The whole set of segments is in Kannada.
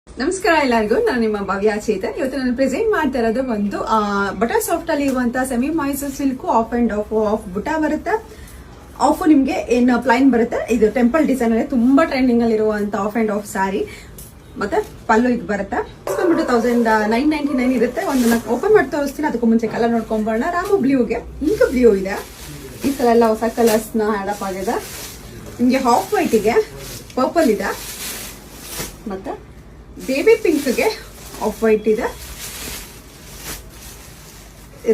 ನಮಸ್ಕಾರ ಎಲ್ಲರಿಗೂ, ನಾನು ನಿಮ್ಮ ಭವ್ಯ ಚೇತನ್. ಇವತ್ತು ನಾನು ಪ್ರೆಸೆಂಟ್ ಮಾಡ್ತಾ ಇರೋದು ಒಂದು ಬಟರ್ ಸಾಫ್ಟ್ ಅಲ್ಲಿ ಇರುವಂತಹ ಸೆಮಿ ಮೈಸೂರ್ ಸಿಲ್ಕ್ ಆಫ್ ಅಂಡ್ ಆಫ್ ಬುಟಾ ಬರುತ್ತೆ. ಆಫ್ ನಿಮ್ಗೆ ಏನು ಪ್ಲೈನ್ ಬರುತ್ತೆ. ಇದು ಟೆಂಪಲ್ ಡಿಸೈನ್ ಅಲ್ಲಿ ತುಂಬಾ ಟ್ರೆಂಡಿಂಗ್ ಅಲ್ಲಿ ಇರುವಂತ ಆಫ್ ಅಂಡ್ ಆಫ್ ಸ್ಯಾರಿ. ಮತ್ತೆ ಪಲ್ಲು ಇದು ಬರುತ್ತೆ. ಬಂದ್ಬಿಟ್ಟು 1999 ಇರುತ್ತೆ. ಒಂದು ಓಪನ್ ಮಾಡಿ ತೋರಿಸ್ತೀನಿ. ಅದಕ್ಕೂ ಮುಂಚೆ ಕಲರ್ ನೋಡ್ಕೊಂಡ್ಬರೋಣ. ರಾಮ ಬ್ಲೂಗೆ ಇಂಕ್ ಬ್ಲೂ ಇದೆ. ಈ ಸಲ ಎಲ್ಲ ಹೊಸ ಕಲರ್ಸ್ ನ ಆಡ್ ಅಪ್ ಆಗಿದೆ. ನಿಮ್ಗೆ ಹಾಫ್ ವೈಟ್ಗೆ ಪರ್ಪಲ್ ಇದೆ. ಮತ್ತೆ ಬೇಬಿ ಪಿಂಕ್ಗೆ ಆಫ್ ವೈಟ್ ಇದೆ.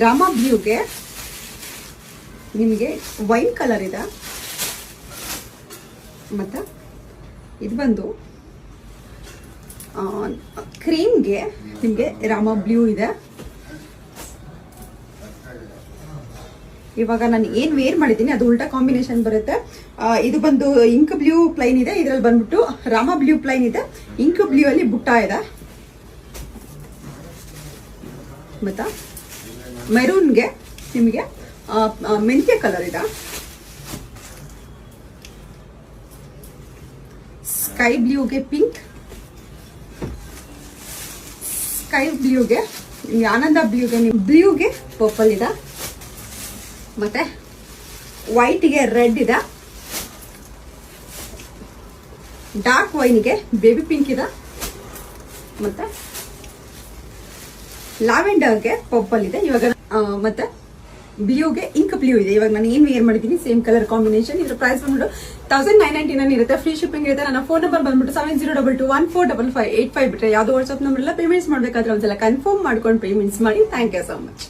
ರಾಮ ಬ್ಲೂಗೆ ನಿಮಗೆ ವೈನ್ ಕಲರ್ ಇದೆ. ಮತ್ತೆ ಇದು ಬಂದು ಕ್ರೀಮ್ಗೆ ನಿಮಗೆ ರಾಮ ಬ್ಲೂ ಇದೆ. ಇವಾಗ ನಾನು ಏನ್ ವೇರ್ ಮಾಡಿದ್ದೀನಿ ಅದು ಉಲ್ಟಾ ಕಾಂಬಿನೇಷನ್ ಬರುತ್ತೆ. ಇದು ಬಂದು ಇಂಕ್ ಬ್ಲೂ ಪ್ಲೈನ್ ಇದೆ. ಇದ್ರಲ್ಲಿ ಬಂದ್ಬಿಟ್ಟು ರಾಮ ಬ್ಲೂ ಪ್ಲೈನ್ ಇದೆ. ಇಂಕ್ ಬ್ಲೂ ಅಲ್ಲಿ ಬುಟ್ಟ ಇದೆ. ಮತ್ತ ಮೆರೂನ್ಗೆ ನಿಮಗೆ ಮೆಂತ್ಯ ಕಲರ್ ಇದೆ. ಸ್ಕೈ ಬ್ಲೂಗೆ ಪಿಂಕ್, ಸ್ಕೈ ಬ್ಲೂಗೆ ಆನಂದ ಬ್ಲೂಗೆ ಪರ್ಪಲ್ ಇದೆ. ಮತ್ತೆ ವೈಟ್ಗೆ ರೆಡ್ ಇದೆ. ಡಾರ್ಕ್ ವೈನ್ಗೆ ಬೇಬಿ ಪಿಂಕ್ ಇದೆ. ಮತ್ತೆ ಲ್ಯಾವೆಂಡರ್ಗೆ ಪರ್ಪಲ್ ಇದೆ. ಇವಾಗ ಮತ್ತೆ ಬ್ಲೂಗೆ ಇಂಕ್ ಬ್ಲೂ ಇದೆ. ಇವಾಗ ನಾನು ಏನ್ ವೇರ್ ಮಾಡಿದ್ದೀನಿ ಸೇಮ್ ಕಲರ್ ಕಾಂಬಿನೇಷನ್. ಇದ್ರ ಪ್ರೈಸ್ ಬಂದ್ಬಿಟ್ಟು 1999 ಇರುತ್ತೆ. ಫ್ರೀ ಶಿಪ್ಪಿಂಗ್ ಇರುತ್ತೆ. ನನ್ನ ಫೋನ್ ನಂಬರ್ ಬಂದ್ಬಿಟ್ಟು 7022145585 ಬಿಟ್ರೆ ಯಾವ್ದು ವಾಟ್ಸ್ಆಪ್ ನಂಬರ್ ಎಲ್ಲ ಪೇಮೆಂಟ್ಸ್ ಮಾಡ್ಬೇಕಾದ್ರೆ ಒಂದ್ಸಲ ಕನ್ಫರ್ಮ್ ಮಾಡ್ಕೊಂಡು ಪೇಮೆಂಟ್ಸ್ ಮಾಡಿ. Thank you so much.